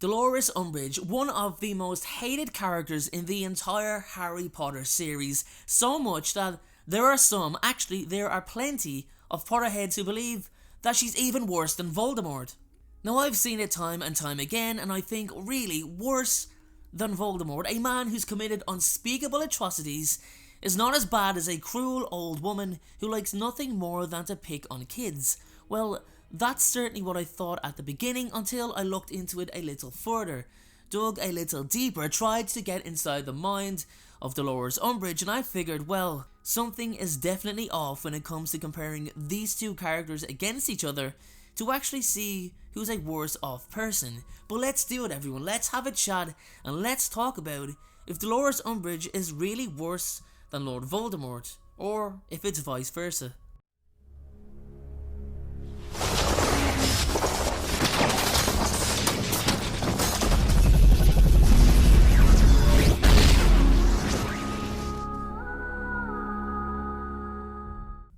Dolores Umbridge, one of the most hated characters in the entire Harry Potter series, so much that there are plenty of potterheads who believe that she's even worse than Voldemort. Now I've seen it time and time again, and I think really worse than Voldemort, a man who's committed unspeakable atrocities, is not as bad as a cruel old woman who likes nothing more than to pick on kids. Well, that's certainly what I thought at the beginning until I looked into it a little further, dug a little deeper, tried to get inside the mind of Dolores Umbridge, and I figured, well, something is definitely off when it comes to comparing these two characters against each other to actually see who's a worse off person. But let's do it, everyone. Let's have a chat and let's talk about if Dolores Umbridge is really worse than Lord Voldemort, or if it's vice versa.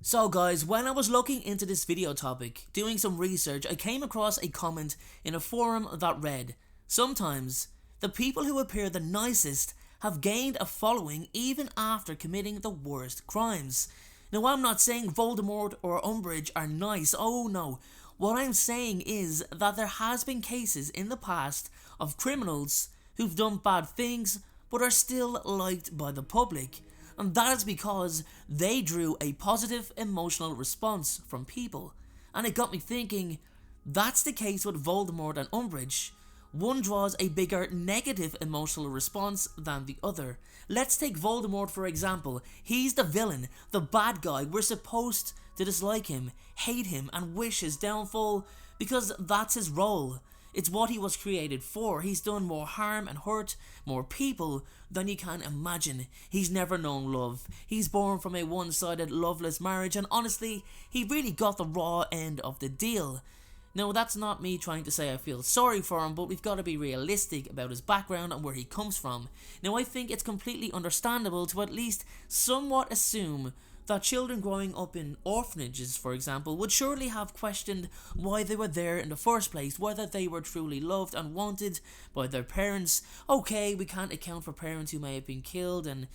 So guys, when I was looking into this video topic, doing some research, I came across a comment in a forum that read, "Sometimes, the people who appear the nicest have gained a following even after committing the worst crimes." Now I'm not saying Voldemort or Umbridge are nice, oh no. What I'm saying is that there has been cases in the past of criminals who've done bad things but are still liked by the public. And that is because they drew a positive emotional response from people. And it got me thinking, that's the case with Voldemort and Umbridge. One draws a bigger negative emotional response than the other. Let's take Voldemort for example. He's the villain, the bad guy. We're supposed to dislike him, hate him, and wish his downfall because that's his role. It's what he was created for. He's done more harm and hurt more people than you can imagine. He's never known love. He's born from a one-sided loveless marriage, and honestly, he really got the raw end of the deal. Now, that's not me trying to say I feel sorry for him, but we've got to be realistic about his background and where he comes from. Now, I think it's completely understandable to at least somewhat assume that children growing up in orphanages, for example, would surely have questioned why they were there in the first place, whether they were truly loved and wanted by their parents. Okay, we can't account for parents who may have been killed and,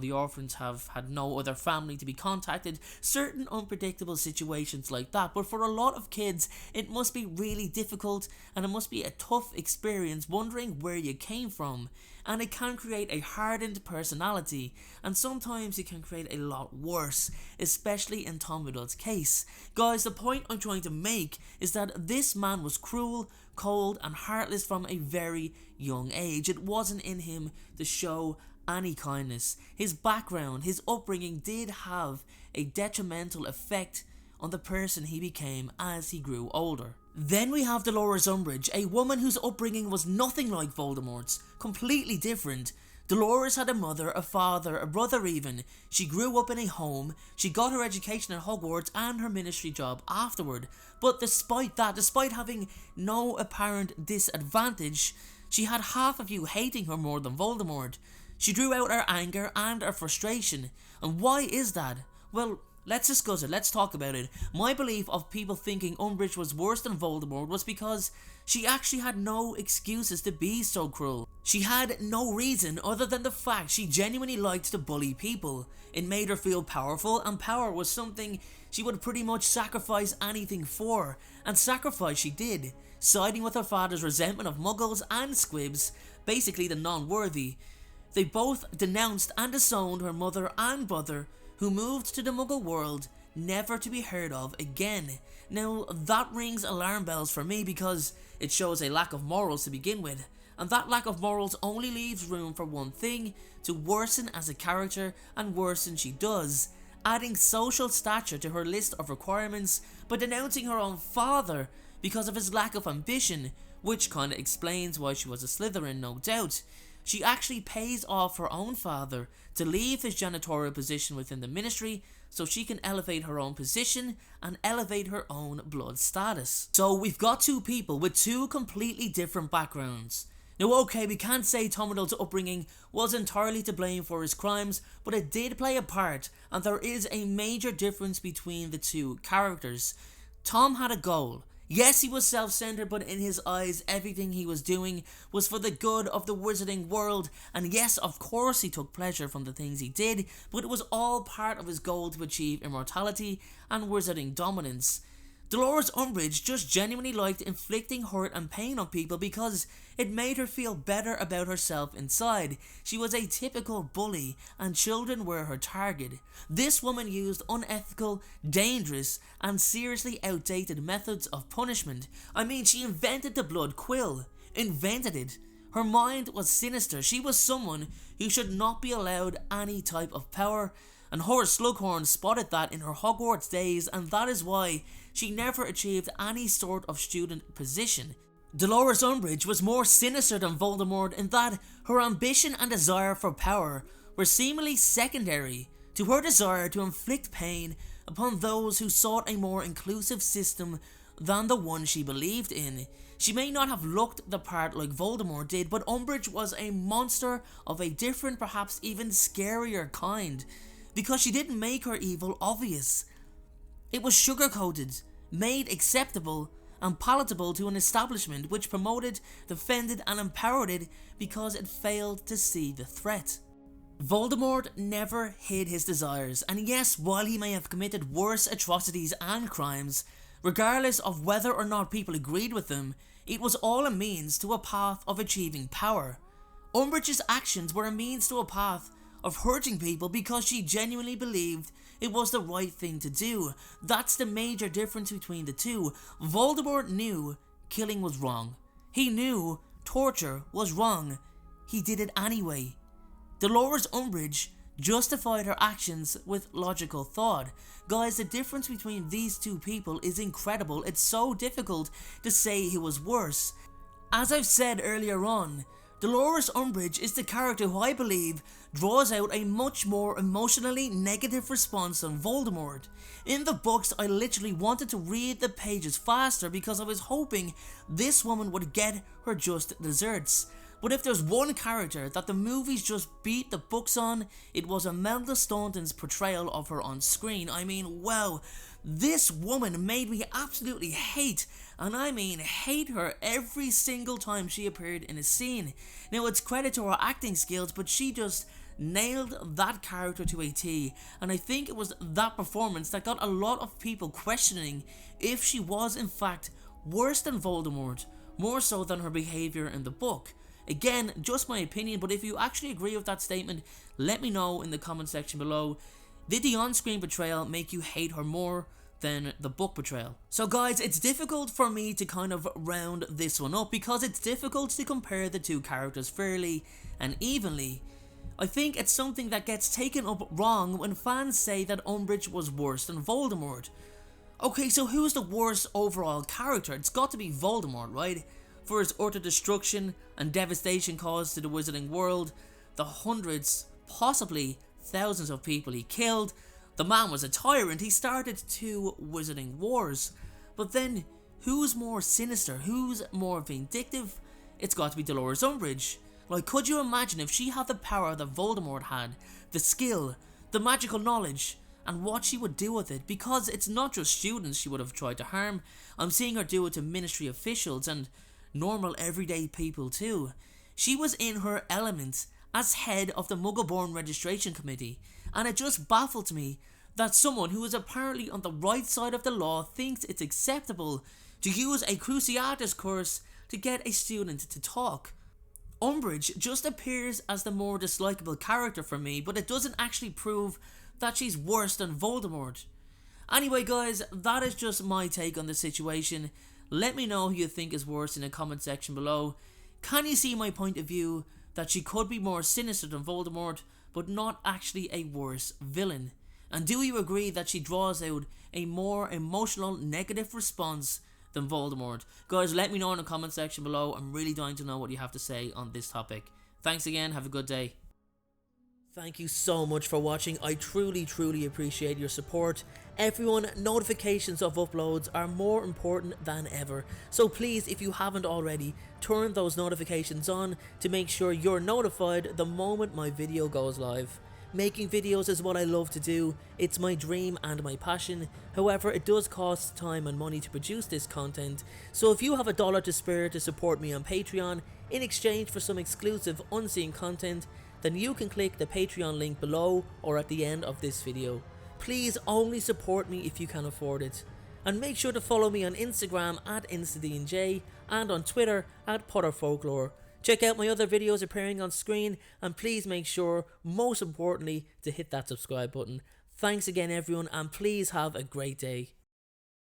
the orphans have had no other family to be contacted, certain unpredictable situations like that. But for a lot of kids, it must be really difficult and it must be a tough experience wondering where you came from. And it can create a hardened personality, and sometimes it can create a lot worse, especially in Tom Riddle's case. Guys, the point I'm trying to make is that this man was cruel, cold, and heartless from a very young age. It wasn't in him to show any kindness. His background, his upbringing did have a detrimental effect on the person he became as he grew older. Then we have Dolores Umbridge, a woman whose upbringing was nothing like Voldemort's, completely different. Dolores had a mother, a father, a brother even. She grew up in a home, she got her education at Hogwarts and her ministry job afterward. But despite that, despite having no apparent disadvantage, she had half of you hating her more than Voldemort. She drew out her anger and her frustration. And why is that? Well, let's discuss it, let's talk about it. My belief of people thinking Umbridge was worse than Voldemort was because she actually had no excuses to be so cruel. She had no reason other than the fact she genuinely liked to bully people. It made her feel powerful, and power was something she would pretty much sacrifice anything for. And sacrifice she did, siding with her father's resentment of muggles and squibs, basically the non-worthy. They both denounced and disowned her mother and brother, who moved to the Muggle world, never to be heard of again. Now, that rings alarm bells for me because it shows a lack of morals to begin with, and that lack of morals only leaves room for one thing: to worsen as a character, and worsen she does, adding social stature to her list of requirements by denouncing her own father because of his lack of ambition, which kinda explains why she was a Slytherin, no doubt. She actually pays off her own father to leave his janitorial position within the ministry so she can elevate her own position and elevate her own blood status. So we've got two people with two completely different backgrounds. Now okay, we can't say Tom Riddle's upbringing was entirely to blame for his crimes, but it did play a part, and there is a major difference between the two characters. Tom had a goal. Yes, he was self-centered, but in his eyes, everything he was doing was for the good of the wizarding world. And yes, of course he took pleasure from the things he did, but it was all part of his goal to achieve immortality and wizarding dominance. Dolores Umbridge just genuinely liked inflicting hurt and pain on people because it made her feel better about herself inside. She was a typical bully and children were her target. This woman used unethical, dangerous and seriously outdated methods of punishment. I mean, she invented the blood quill. Invented it. Her mind was sinister. She was someone who should not be allowed any type of power. And Horace Slughorn spotted that in her Hogwarts days, and that is why she never achieved any sort of student position. Dolores Umbridge was more sinister than Voldemort in that her ambition and desire for power were seemingly secondary to her desire to inflict pain upon those who sought a more inclusive system than the one she believed in. She may not have looked the part like Voldemort did, but Umbridge was a monster of a different, perhaps even scarier kind, because she didn't make her evil obvious. It was sugar-coated, made acceptable and palatable to an establishment which promoted, defended and empowered it because it failed to see the threat. Voldemort never hid his desires, and yes, while he may have committed worse atrocities and crimes, regardless of whether or not people agreed with them, it was all a means to a path of achieving power. Umbridge's actions were a means to a path of hurting people because she genuinely believed it was the right thing to do. That's the major difference between the two. Voldemort knew killing was wrong. He knew torture was wrong. He did it anyway. Dolores Umbridge justified her actions with logical thought. Guys, the difference between these two people is incredible. It's so difficult to say who was worse. As I've said earlier on, Dolores Umbridge is the character who I believe draws out a much more emotionally negative response than Voldemort. In the books, I literally wanted to read the pages faster because I was hoping this woman would get her just desserts. But if there's one character that the movies just beat the books on, it was Imelda Staunton's portrayal of her on screen. I mean, wow, this woman made me absolutely hate, and I mean hate her every single time she appeared in a scene. Now, it's credit to her acting skills, but she just nailed that character to a T, and I think it was that performance that got a lot of people questioning if she was in fact worse than Voldemort, more so than her behaviour in the book. Again, just my opinion, but if you actually agree with that statement, let me know in the comment section below. Did the on-screen portrayal make you hate her more than the book portrayal? So guys, it's difficult for me to kind of round this one up because it's difficult to compare the two characters fairly and evenly. I think it's something that gets taken up wrong when fans say that Umbridge was worse than Voldemort. Okay, so who's the worst overall character? It's got to be Voldemort, right? For his utter destruction and devastation caused to the wizarding world, the hundreds, possibly thousands of people he killed. The man was a tyrant. He started 2 wizarding wars. But then, who's more sinister? Who's more vindictive? It's got to be Dolores Umbridge. Like, could you imagine if she had the power that Voldemort had, the skill, the magical knowledge, and what she would do with it? Because it's not just students she would have tried to harm. I'm seeing her do it to ministry officials and normal everyday people too. She was in her element as head of the Muggle-born Registration Committee, and it just baffled me that someone who is apparently on the right side of the law thinks it's acceptable to use a Cruciatus curse to get a student to talk. Umbridge just appears as the more dislikable character for me, but it doesn't actually prove that she's worse than Voldemort. Anyway guys, that is just my take on the situation. Let me know who you think is worse in the comment section below. Can you see my point of view that she could be more sinister than Voldemort, but not actually a worse villain? And do you agree that she draws out a more emotional, negative response than Voldemort? Guys, let me know in the comment section below. I'm really dying to know what you have to say on this topic. Thanks again, have a good day. Thank you so much for watching. I truly appreciate your support. Everyone, notifications of uploads are more important than ever. So please, if you haven't already, turn those notifications on to make sure you're notified the moment my video goes live. Making videos is what I love to do, it's my dream and my passion. However, it does cost time and money to produce this content, so if you have $1 to spare to support me on Patreon in exchange for some exclusive unseen content, then you can click the Patreon link below or at the end of this video. Please only support me if you can afford it. And make sure to follow me on Instagram at InstaDNJ and on Twitter at Potter Folklore. Check out my other videos appearing on screen, and please make sure, most importantly, to hit that subscribe button. Thanks again everyone, and please have a great day.